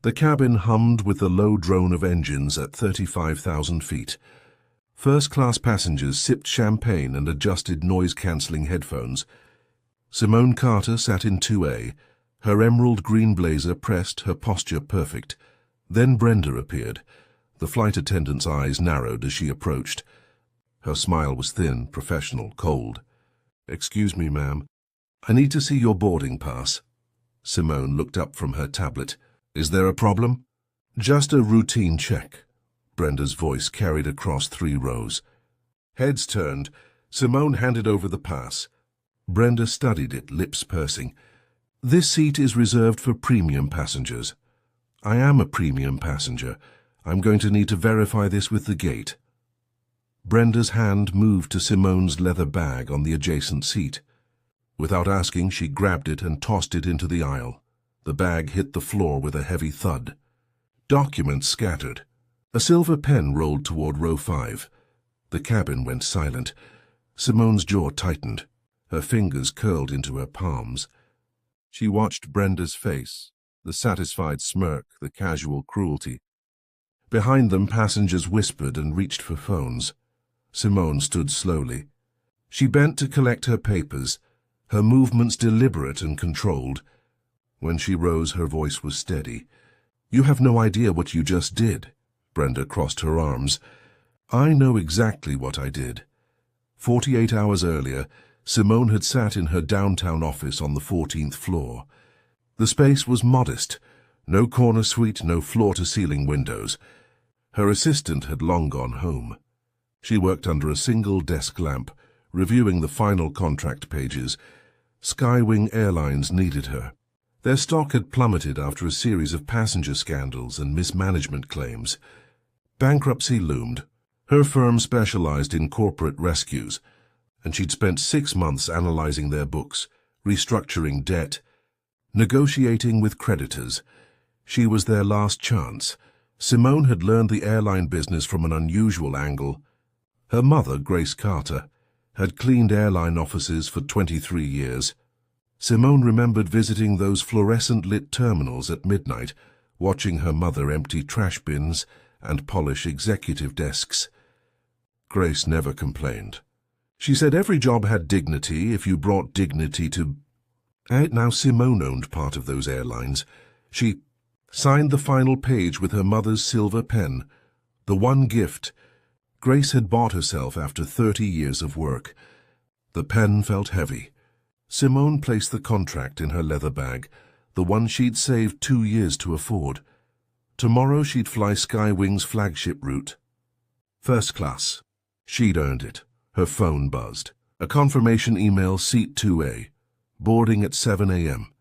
The cabin hummed with the low drone of engines at 35,000 feet. First-class passengers sipped champagne and adjusted noise-cancelling headphones. Simone Carter sat in 2A, her emerald green blazer pressed, her posture perfect. Then Brenda appeared. The flight attendant's eyes narrowed as she approached. Her smile was thin, professional, cold. "Excuse me, ma'am. I need to see your boarding pass." Simone looked up from her tablet. "Is there a problem?" "Just a routine check." Brenda's voice carried across 3 rows. Heads turned. Simone handed over the pass. Brenda studied it, lips pursing. "This seat is reserved for premium passengers." "I am a premium passenger. I'm going to need to verify this with the gate." Brenda's hand moved to Simone's leather bag on the adjacent seat. Without asking, she grabbed it and tossed it into the aisle. The bag hit the floor with a heavy thud. Documents scattered. A silver pen rolled toward row 5. The cabin went silent. Simone's jaw tightened. Her fingers curled into her palms. She watched Brenda's face, the satisfied smirk, the casual cruelty. Behind them, passengers whispered and reached for phones. Simone stood slowly. She bent to collect her papers, her movements deliberate and controlled. When she rose, her voice was steady. "You have no idea what you just did." Brenda crossed her arms. "I know exactly what I did." 48 hours earlier, Simone had sat in her downtown office on the 14th floor. The space was modest. No corner suite, no floor-to-ceiling windows. Her assistant had long gone home. She worked under a single desk lamp, reviewing the final contract pages. Skywing Airlines needed her. Their stock had plummeted after a series of passenger scandals and mismanagement claims. Bankruptcy loomed. Her firm specialized in corporate rescues, and she'd spent 6 months analyzing their books, restructuring debt, negotiating with creditors. She was their last chance. Simone had learned the airline business from an unusual angle. Her mother, Grace Carter, had cleaned airline offices for 23 years. Simone remembered visiting those fluorescent-lit terminals at midnight, watching her mother empty trash bins and polish executive desks. Grace never complained. She said every job had dignity if you brought dignity to... Now Simone owned part of those airlines. She signed the final page with her mother's silver pen, the one gift Grace had bought herself after 30 years of work. The pen felt heavy. Simone placed the contract in her leather bag, the one she'd saved 2 years to afford. Tomorrow she'd fly Skywing's flagship route. First class. She'd earned it. Her phone buzzed. A confirmation email, seat 2A. Boarding at 7 a.m.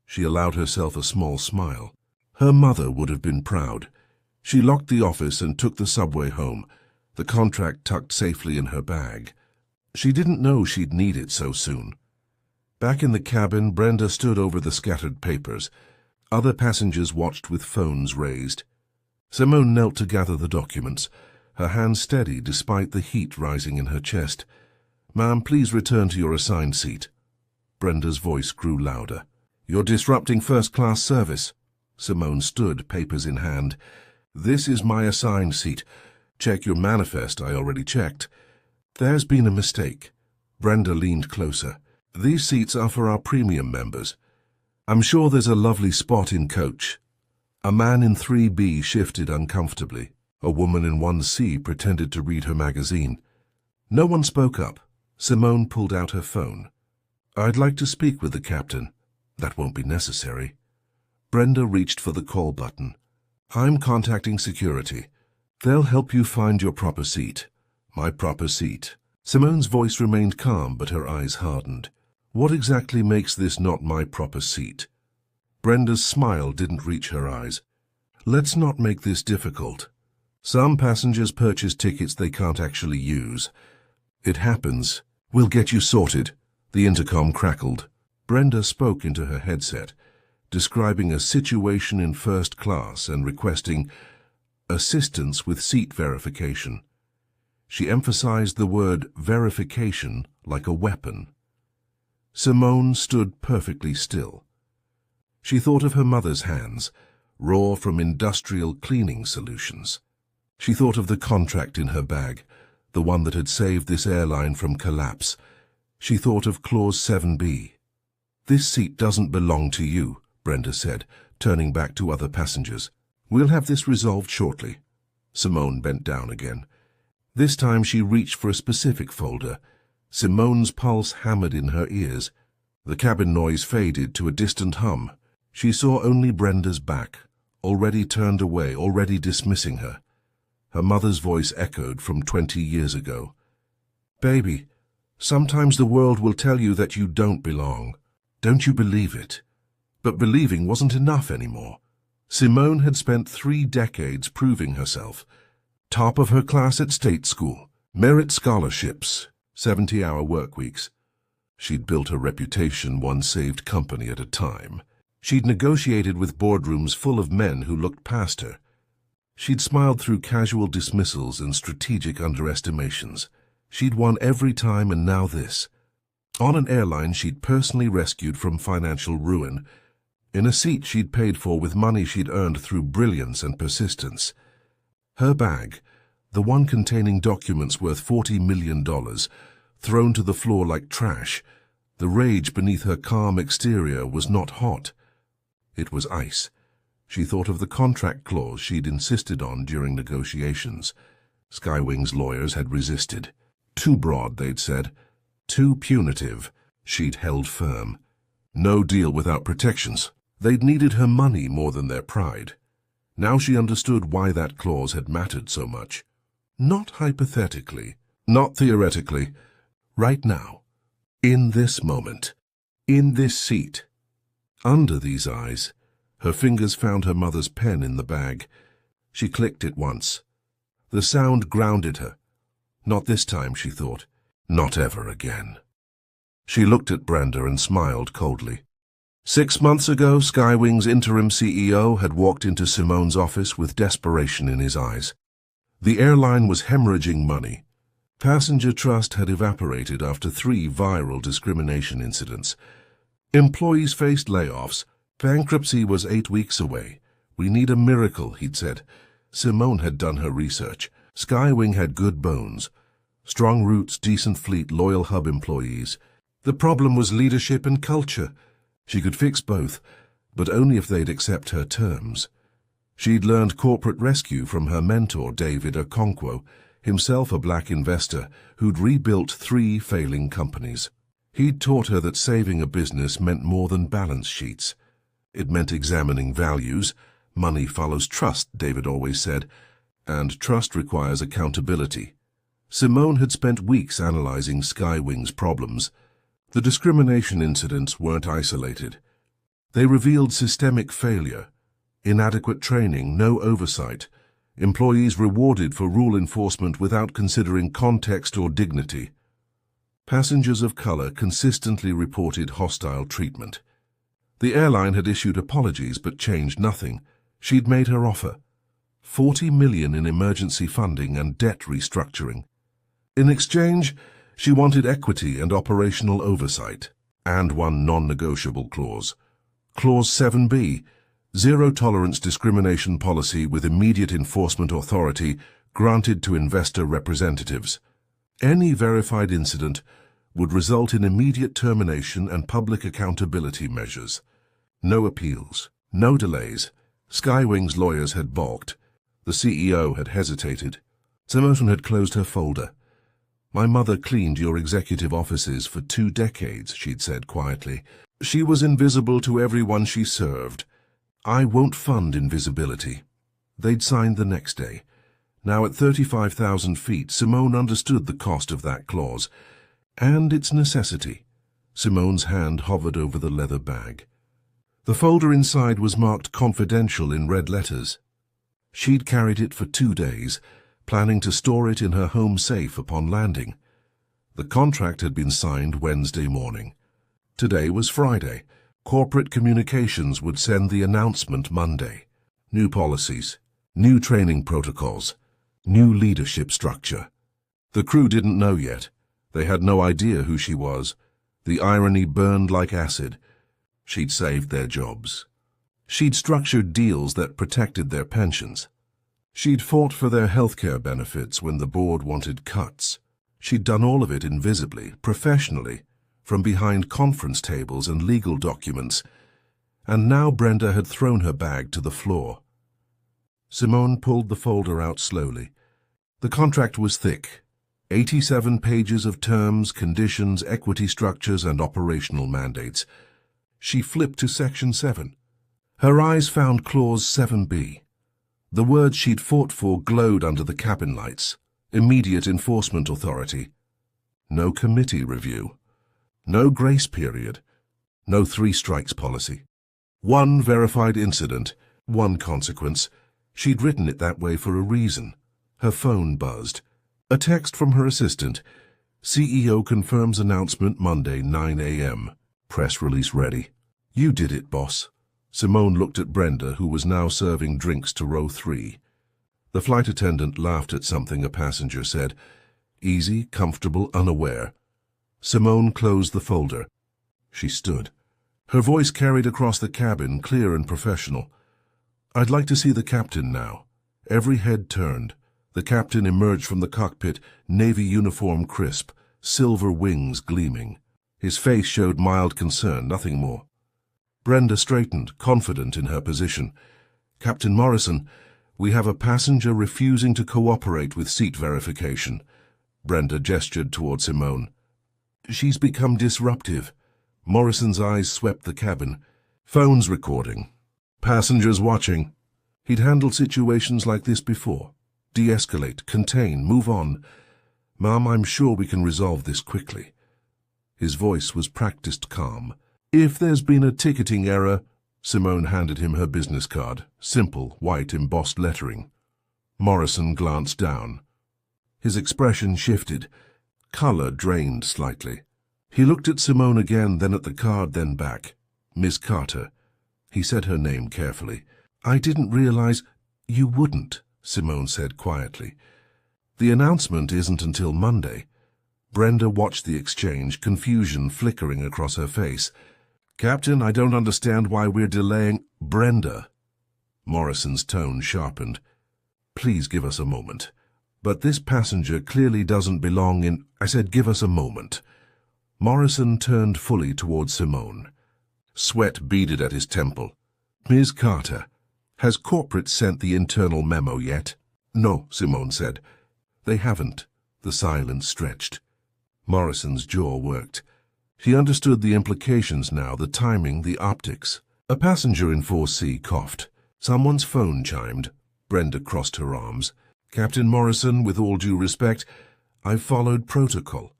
She allowed herself a small smile. Her mother would have been proud. She locked the office and took the subway home, the contract tucked safely in her bag. She didn't know she'd need it so soon. Back in the cabin, Brenda stood over the scattered papers. Other passengers watched with phones raised. Simone knelt to gather the documents, her hands steady despite the heat rising in her chest. "Ma'am, please return to your assigned seat." Brenda's voice grew louder. "You're disrupting first-class service." Simone stood, papers in hand. "This is my assigned seat. Check your manifest, I already checked." "There's been a mistake." Brenda leaned closer. "These seats are for our premium members. I'm sure there's a lovely spot in coach." A man in 3B shifted uncomfortably. A woman in 1C pretended to read her magazine. No one spoke up. Simone pulled out her phone. "I'd like to speak with the captain." "That won't be necessary." Brenda reached for the call button. "I'm contacting security. They'll help you find your proper seat." "My proper seat." Simone's voice remained calm, but her eyes hardened. "What exactly makes this not my proper seat?" Brenda's smile didn't reach her eyes. "Let's not make this difficult. Some passengers purchase tickets they can't actually use. It happens. We'll get you sorted." The intercom crackled. Brenda spoke into her headset, describing a situation in first class and requesting assistance with seat verification. She emphasized the word verification like a weapon. Simone stood perfectly still. She thought of her mother's hands, raw from industrial cleaning solutions. She thought of the contract in her bag, the one that had saved this airline from collapse. She thought of Clause 7B. "This seat doesn't belong to you," Brenda said, turning back to other passengers. "We'll have this resolved shortly." Simone bent down again. This time she reached for a specific folder. Simone's pulse hammered in her ears. The cabin noise faded to a distant hum. She saw only Brenda's back, already turned away, already dismissing her. Her mother's voice echoed from 20 years ago. "Baby, sometimes the world will tell you that you don't belong. Don't you believe it?" But believing wasn't enough anymore. Simone had spent 3 decades proving herself. Top of her class at state school, merit scholarships, 70-hour work weeks. She'd built a reputation one saved company at a time. She'd negotiated with boardrooms full of men who looked past her. She'd smiled through casual dismissals and strategic underestimations. She'd won every time, and now this. On an airline she'd personally rescued from financial ruin, in a seat she'd paid for with money she'd earned through brilliance and persistence. Her bag, the one containing documents worth $40 million, thrown to the floor like trash. The rage beneath her calm exterior was not hot. It was ice. She thought of the contract clause she'd insisted on during negotiations. Skywing's lawyers had resisted. Too broad, they'd said. Too punitive. She'd held firm. No deal without protections. They'd needed her money more than their pride. Now she understood why that clause had mattered so much. Not hypothetically, not theoretically. Right now. In this moment. In this seat. Under these eyes, her fingers found her mother's pen in the bag. She clicked it once. The sound grounded her. Not this time, she thought. Not ever again. She looked at Brenda and smiled coldly. 6 months ago, Skywing's interim CEO had walked into Simone's office with desperation in his eyes. The airline was hemorrhaging money. Passenger trust had evaporated after 3 viral discrimination incidents. Employees faced layoffs. Bankruptcy was 8 weeks away. "We need a miracle," he'd said. Simone had done her research. Skywing had good bones. Strong roots, decent fleet, loyal hub employees. The problem was leadership and culture. She could fix both, but only if they'd accept her terms. She'd learned corporate rescue from her mentor, David Okonkwo, himself a black investor who'd rebuilt 3 failing companies. He'd taught her that saving a business meant more than balance sheets. It meant examining values. Money follows trust, David always said, and trust requires accountability. Simone had spent weeks analyzing Skywing's problems. The discrimination incidents weren't isolated. They revealed systemic failure, inadequate training, no oversight, employees rewarded for rule enforcement without considering context or dignity. Passengers of color consistently reported hostile treatment. The airline had issued apologies but changed nothing. She'd made her offer. $40 million in emergency funding and debt restructuring. In exchange, she wanted equity and operational oversight, and one non-negotiable clause. Clause 7B, zero-tolerance discrimination policy with immediate enforcement authority granted to investor representatives. Any verified incident would result in immediate termination and public accountability measures. No appeals, no delays. Skywing's lawyers had balked. The CEO had hesitated. Simone had closed her folder. "My mother cleaned your executive offices for 2 decades, she'd said quietly. She was invisible to everyone she served. I won't fund invisibility." They'd signed the next day. Now at 35,000 feet, Simone understood the cost of that clause, and its necessity. Simone's hand hovered over the leather bag. The folder inside was marked confidential in red letters. She'd carried it for 2 days, planning to store it in her home safe upon landing. The contract had been signed Wednesday morning. Today was Friday. Corporate communications would send the announcement Monday. New policies, new training protocols, new leadership structure. The crew didn't know yet. They had no idea who she was. The irony burned like acid. She'd saved their jobs. She'd structured deals that protected their pensions. She'd fought for their healthcare benefits when the board wanted cuts. She'd done all of it invisibly, professionally, from behind conference tables and legal documents. And now Brenda had thrown her bag to the floor. Simone pulled the folder out slowly. The contract was thick. 87 pages of terms, conditions, equity structures, and operational mandates. She flipped to Section 7. Her eyes found Clause 7B. The words she'd fought for glowed under the cabin lights. Immediate enforcement authority. No committee review. No grace period. No 3 strikes policy. 1 verified incident, 1 consequence. She'd written it that way for a reason. Her phone buzzed. A text from her assistant. CEO confirms announcement Monday, 9 a.m. Press release ready. You did it, boss. Simone looked at Brenda, who was now serving drinks to row 3. The flight attendant laughed at something a passenger said. Easy, comfortable, unaware. Simone closed the folder. She stood. Her voice carried across the cabin, clear and professional. I'd like to see the captain now. Every head turned. The captain emerged from the cockpit, navy uniform crisp, silver wings gleaming. His face showed mild concern, nothing more. Brenda straightened, confident in her position. Captain Morrison, we have a passenger refusing to cooperate with seat verification. Brenda gestured toward Simone. She's become disruptive. Morrison's eyes swept the cabin. Phones recording. Passengers watching. He'd handled situations like this before. De-escalate, contain, move on. Ma'am, I'm sure we can resolve this quickly. His voice was practiced calm. If there's been a ticketing error, Simone handed him her business card, simple, white embossed lettering. Morrison glanced down. His expression shifted. Color drained slightly. He looked at Simone again, then at the card, then back. Miss Carter. He said her name carefully. I didn't realize you wouldn't, Simone said quietly. The announcement isn't until Monday. Brenda watched the exchange, confusion flickering across her face. Captain, I don't understand why we're delaying. Brenda. Morrison's tone sharpened. Please give us a moment. But this passenger clearly doesn't belong in... I said give us a moment. Morrison turned fully towards Simone. Sweat beaded at his temple. Ms. Carter, has corporate sent the internal memo yet? No, Simone said. They haven't. The silence stretched. Morrison's jaw worked. He understood the implications now, the timing, the optics. A passenger in 4C coughed. Someone's phone chimed. Brenda crossed her arms. Captain Morrison, with all due respect, I've followed protocol.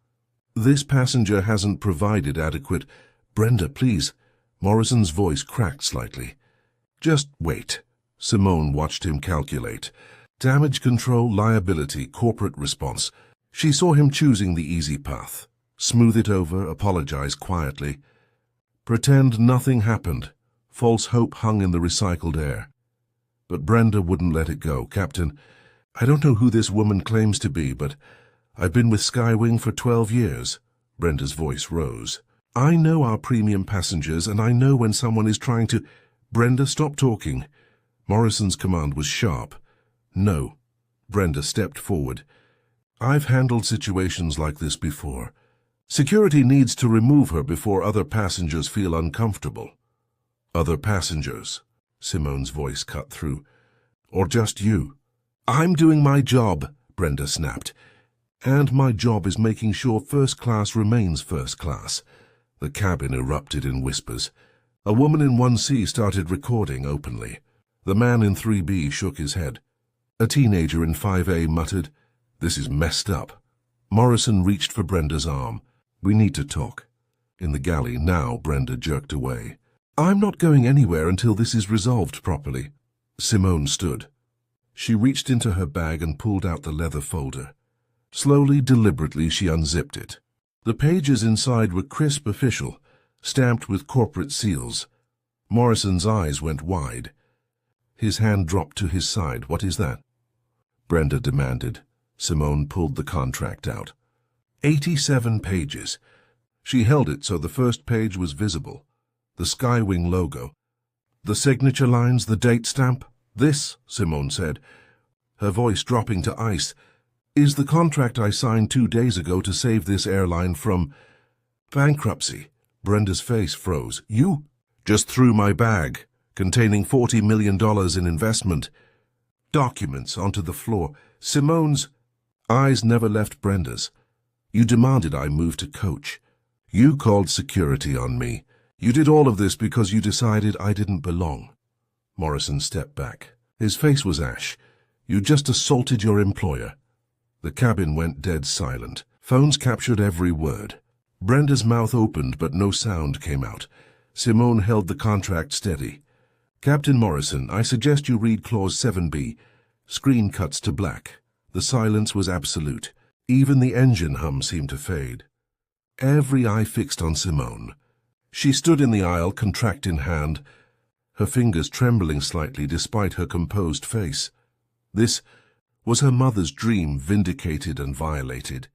This passenger hasn't provided adequate... Brenda, please. Morrison's voice cracked slightly. Just wait. Simone watched him calculate. Damage control, liability, corporate response. She saw him choosing the easy path. Smooth it over, apologize quietly. Pretend nothing happened. False hope hung in the recycled air. But Brenda wouldn't let it go. Captain, I don't know who this woman claims to be, but I've been with Skywing for 12 years. Brenda's voice rose. I know our premium passengers, and I know when someone is trying to... Brenda, stop talking. Morrison's command was sharp. No. Brenda stepped forward. I've handled situations like this before. Security needs to remove her before other passengers feel uncomfortable. Other passengers, Simone's voice cut through. Or just you. I'm doing my job, Brenda snapped. And my job is making sure first class remains first class. The cabin erupted in whispers. A woman in 1C started recording openly. The man in 3B shook his head. A teenager in 5A muttered, This is messed up. Morrison reached for Brenda's arm. We need to talk. In the galley now, Brenda jerked away. I'm not going anywhere until this is resolved properly. Simone stood. She reached into her bag and pulled out the leather folder. Slowly, deliberately, she unzipped it. The pages inside were crisp official, stamped with corporate seals. Morrison's eyes went wide. His hand dropped to his side. What is that? Brenda demanded. Simone pulled the contract out. 87 pages. She held it so the first page was visible. The Skywing logo. The signature lines, the date stamp? This, Simone said, her voice dropping to ice, is the contract I signed 2 days ago to save this airline from bankruptcy. Brenda's face froze. You just threw my bag, containing $40 million in investment documents, onto the floor. Simone's eyes never left Brenda's. You demanded I move to coach. You called security on me. You did all of this because you decided I didn't belong. Morrison stepped back. His face was ash. You just assaulted your employer. The cabin went dead silent. Phones captured every word. Brenda's mouth opened, but no sound came out. Simone held the contract steady. Captain Morrison, I suggest you read Clause 7B. Screen cuts to black. The silence was absolute. Even the engine hum seemed to fade. Every eye fixed on Simone. She stood in the aisle, contract in hand, her fingers trembling slightly despite her composed face. This was her mother's dream vindicated and violated.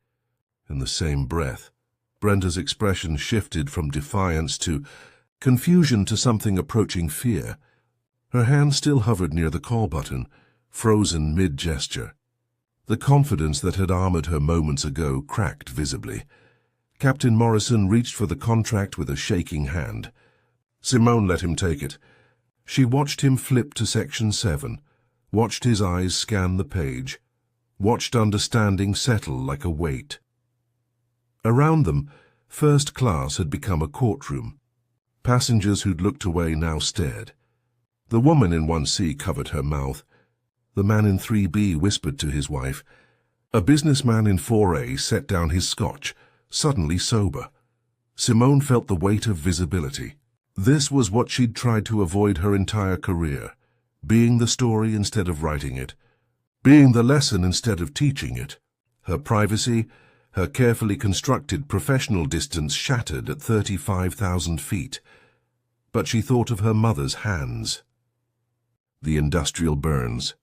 In the same breath, Brenda's expression shifted from defiance to confusion to something approaching fear. Her hand still hovered near the call button, frozen mid-gesture. The confidence that had armored her moments ago cracked visibly. Captain Morrison reached for the contract with a shaking hand. Simone let him take it. She watched him flip to Section 7, watched his eyes scan the page, watched understanding settle like a weight. Around them, first class had become a courtroom. Passengers who'd looked away now stared. The woman in 1C covered her mouth. The man in 3B whispered to his wife. A businessman in 4A set down his scotch, suddenly sober. Simone felt the weight of visibility. This was what she'd tried to avoid her entire career, being the story instead of writing it, being the lesson instead of teaching it. Her privacy, her carefully constructed professional distance shattered at 35,000 feet. But she thought of her mother's hands. The industrial burns,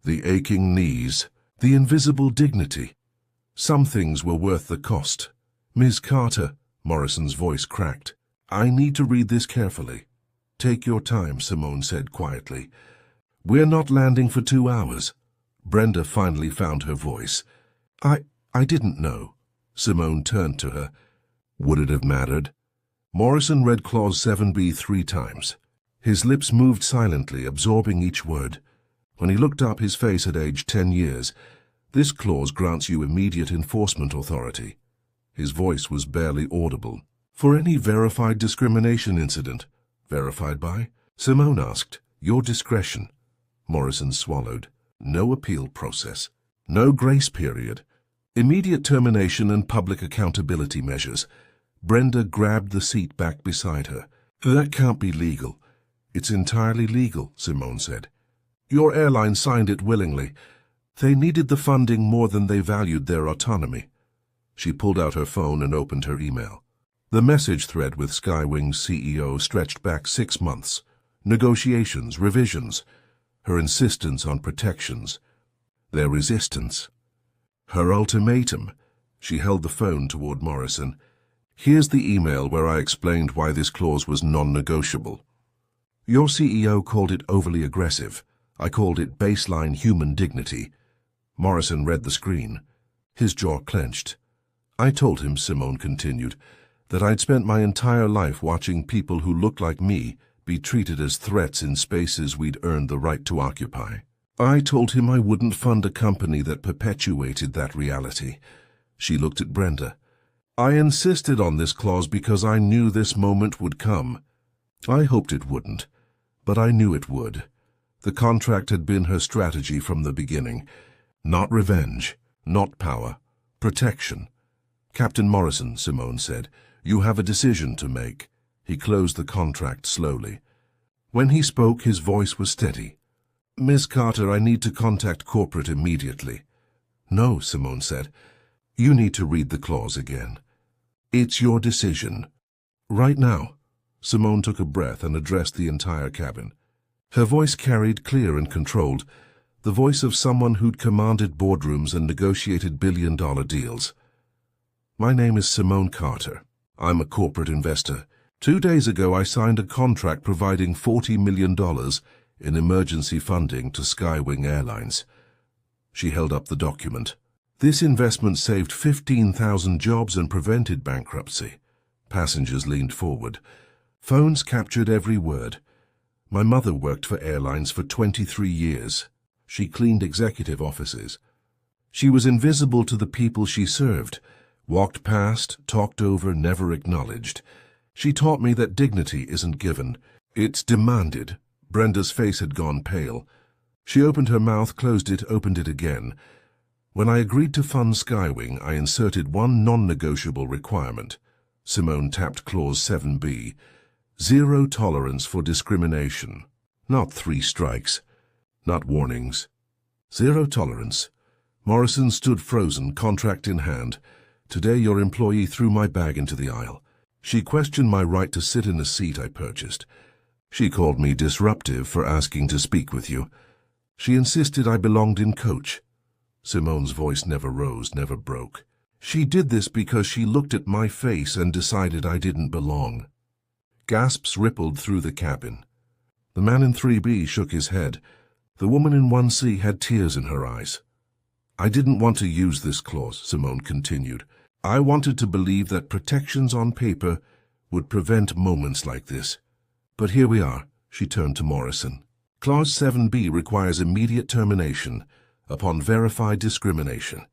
the aching knees, the invisible dignity. Some things were worth the cost. Ms. Carter, Morrison's voice cracked. I need to read this carefully. Take your time, Simone said quietly. We're not landing for 2 hours. Brenda finally found her voice. I didn't know. Simone turned to her. Would it have mattered? Morrison read Clause 7B 3 times. His lips moved silently, absorbing each word. When he looked up, his face had aged 10 years. This clause grants you immediate enforcement authority. His voice was barely audible. For any verified discrimination incident. Verified by? Simone asked. Your discretion. Morrison swallowed. No appeal process. No grace period. Immediate termination and public accountability measures. Brenda grabbed the seat back beside her. That can't be legal. It's entirely legal, Simone said. Your airline signed it willingly. They needed the funding more than they valued their autonomy. She pulled out her phone and opened her email. The message thread with Skywing's CEO stretched back 6 months. Negotiations, revisions, her insistence on protections, their resistance. Her ultimatum. She held the phone toward Morrison. Here's the email where I explained why this clause was non-negotiable. Your CEO called it overly aggressive. I called it baseline human dignity. Morrison read the screen. His jaw clenched. I told him, Simone continued, that I'd spent my entire life watching people who looked like me be treated as threats in spaces we'd earned the right to occupy. I told him I wouldn't fund a company that perpetuated that reality. She looked at Brenda. I insisted on this clause because I knew this moment would come. I hoped it wouldn't, but I knew it would. The contract had been her strategy from the beginning. Not revenge, not power, protection. Captain Morrison, Simone said, you have a decision to make. He closed the contract slowly. When he spoke, his voice was steady. Ms. Carter, I need to contact corporate immediately. No, Simone said. You need to read the clause again. It's your decision. Right now. Simone took a breath and addressed the entire cabin. Her voice carried clear and controlled, the voice of someone who'd commanded boardrooms and negotiated billion-dollar deals. My name is Simone Carter. I'm a corporate investor. 2 days ago, I signed a contract providing $40 million in emergency funding to Skywing Airlines. She held up the document. This investment saved 15,000 jobs and prevented bankruptcy. Passengers leaned forward. Phones captured every word. My mother worked for airlines for 23 years. She cleaned executive offices. She was invisible to the people she served, walked past, talked over, never acknowledged. She taught me that dignity isn't given, it's demanded. Brenda's face had gone pale. She opened her mouth, closed it, opened it again. When I agreed to fund Skywing, I inserted one non-negotiable requirement. Simone tapped Clause 7B. 0 tolerance for discrimination. Not 3 strikes. Not warnings. 0 tolerance. Morrison stood frozen, contract in hand. Today your employee threw my bag into the aisle. She questioned my right to sit in a seat I purchased. She called me disruptive for asking to speak with you. She insisted I belonged in coach. Simone's voice never rose, never broke. She did this because she looked at my face and decided I didn't belong. Gasps rippled through the cabin. The man in 3B shook his head. The woman in 1C had tears in her eyes. I didn't want to use this clause, Simone continued. I wanted to believe that protections on paper would prevent moments like this. But here we are, she turned to Morrison. Clause 7B requires immediate termination upon verified discrimination.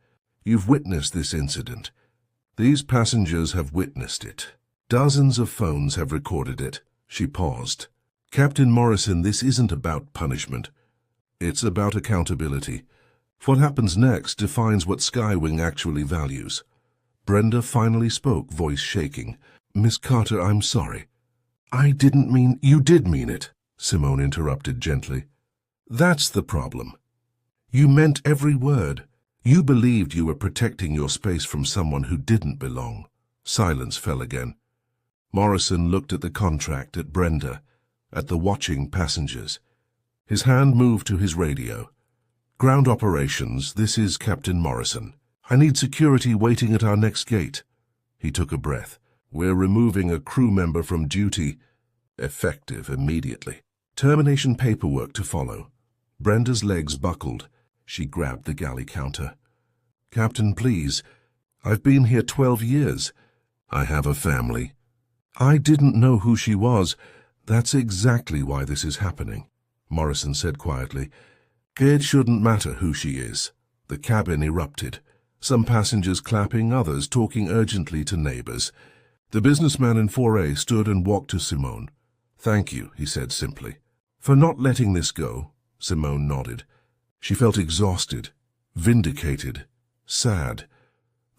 You've witnessed this incident. These passengers have witnessed it. Dozens of phones have recorded it. She paused. Captain Morrison, this isn't about punishment. It's about accountability. What happens next defines what Skywing actually values. Brenda finally spoke, voice shaking. Miss Carter, I'm sorry. I didn't mean— You did mean it, Simone interrupted gently. That's the problem. You meant every word. You believed you were protecting your space from someone who didn't belong. Silence fell again. Morrison looked at the contract, at Brenda, at the watching passengers. His hand moved to his radio. Ground operations, this is Captain Morrison. I need security waiting at our next gate. He took a breath. We're removing a crew member from duty. Effective immediately. Termination paperwork to follow. Brenda's legs buckled. She grabbed the galley counter. Captain, please. I've been here 12 years. I have a family. I didn't know who she was. That's exactly why this is happening, Morrison said quietly. It shouldn't matter who she is. The cabin erupted. Some passengers clapping, others talking urgently to neighbors. The businessman in 4A stood and walked to Simone. Thank you, he said simply. For not letting this go. Simone nodded. She felt exhausted, vindicated, sad.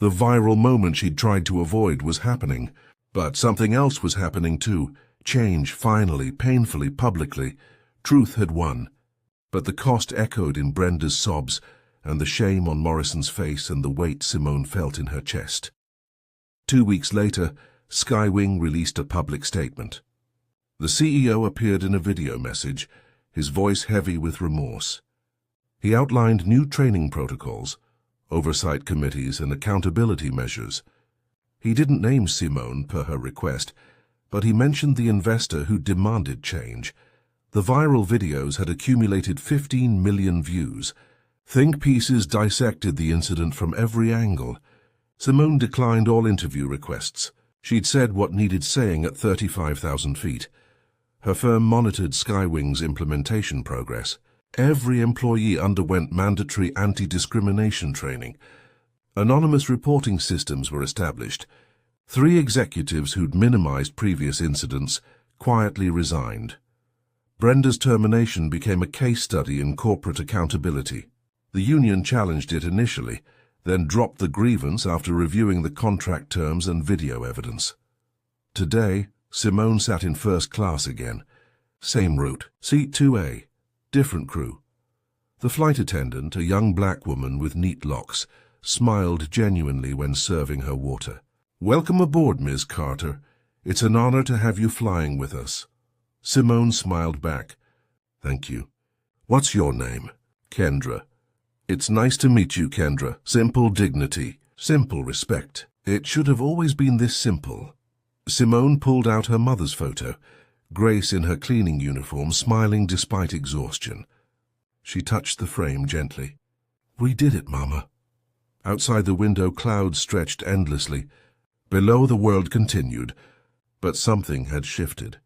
The viral moment she'd tried to avoid was happening. But something else was happening too. Change, finally, painfully, publicly. Truth had won. But the cost echoed in Brenda's sobs, and the shame on Morrison's face and the weight Simone felt in her chest. 2 weeks later, Skywing released a public statement. The CEO appeared in a video message, his voice heavy with remorse. He outlined new training protocols, oversight committees, and accountability measures. He didn't name Simone per her request, but he mentioned the investor who demanded change. The viral videos had accumulated 15 million views. Think pieces dissected the incident from every angle. Simone declined all interview requests. She'd said what needed saying at 35,000 feet. Her firm monitored Skywing's implementation progress. Every employee underwent mandatory anti-discrimination training. Anonymous reporting systems were established. 3 executives who'd minimized previous incidents quietly resigned. Brenda's termination became a case study in corporate accountability. The union challenged it initially, then dropped the grievance after reviewing the contract terms and video evidence. Today, Simone sat in first class again. Same route, seat 2A, different crew. The flight attendant, a young black woman with neat locks, smiled genuinely when serving her water. Welcome aboard, Ms. Carter. It's an honor to have you flying with us. Simone smiled back. Thank you. What's your name? Kendra. It's nice to meet you, Kendra. Simple dignity, simple respect. It should have always been this simple. Simone pulled out her mother's photo, Grace in her cleaning uniform, smiling despite exhaustion. She touched the frame gently. "We did it, Mama." Outside the window, clouds stretched endlessly. Below, the world continued, but something had shifted.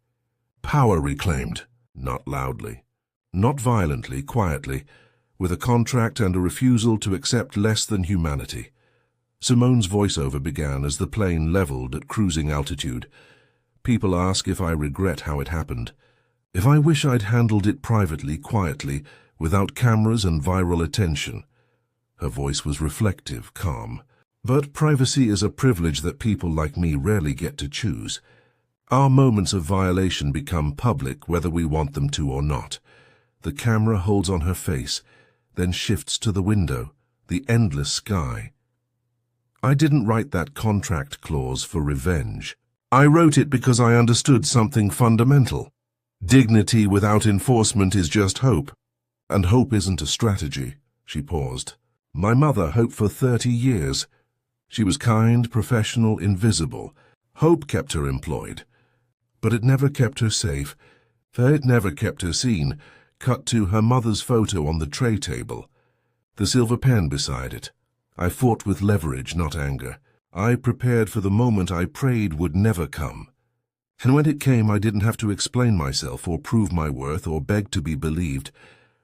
Power reclaimed, not loudly, not violently, quietly, with a contract and a refusal to accept less than humanity. Simone's voiceover began as the plane leveled at cruising altitude. People ask if I regret how it happened, if I wish I'd handled it privately, quietly, without cameras and viral attention. Her voice was reflective, calm. But privacy is a privilege that people like me rarely get to choose. Our moments of violation become public whether we want them to or not. The camera holds on her face, then shifts to the window, the endless sky. I didn't write that contract clause for revenge. I wrote it because I understood something fundamental. Dignity without enforcement is just hope. And hope isn't a strategy. She paused. My mother hoped for 30 years. She was kind, professional, invisible. Hope kept her employed. But it never kept her safe. It never kept her seen. Cut to her mother's photo on the tray table. The silver pen beside it. I fought with leverage, not anger. I prepared for the moment I prayed would never come. And when it came, I didn't have to explain myself or prove my worth or beg to be believed.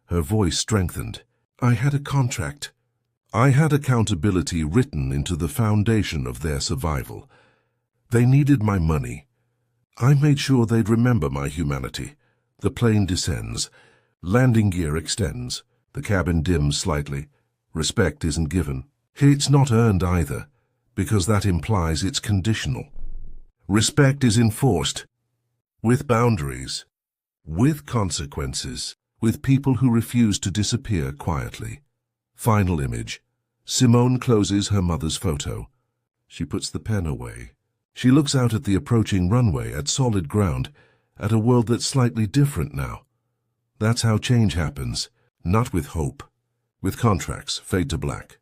Her voice strengthened. I had a contract. I had accountability written into the foundation of their survival. They needed my money. I made sure they'd remember my humanity. The plane descends. Landing gear extends. The cabin dims slightly. Respect isn't given. It's not earned either, because that implies it's conditional. Respect is enforced, with boundaries, with consequences, with people who refuse to disappear quietly. Final image. Simone closes her mother's photo. She puts the pen away. She looks out at the approaching runway, at solid ground, at a world that's slightly different now. That's how change happens, not with hope. With contracts, fade to black.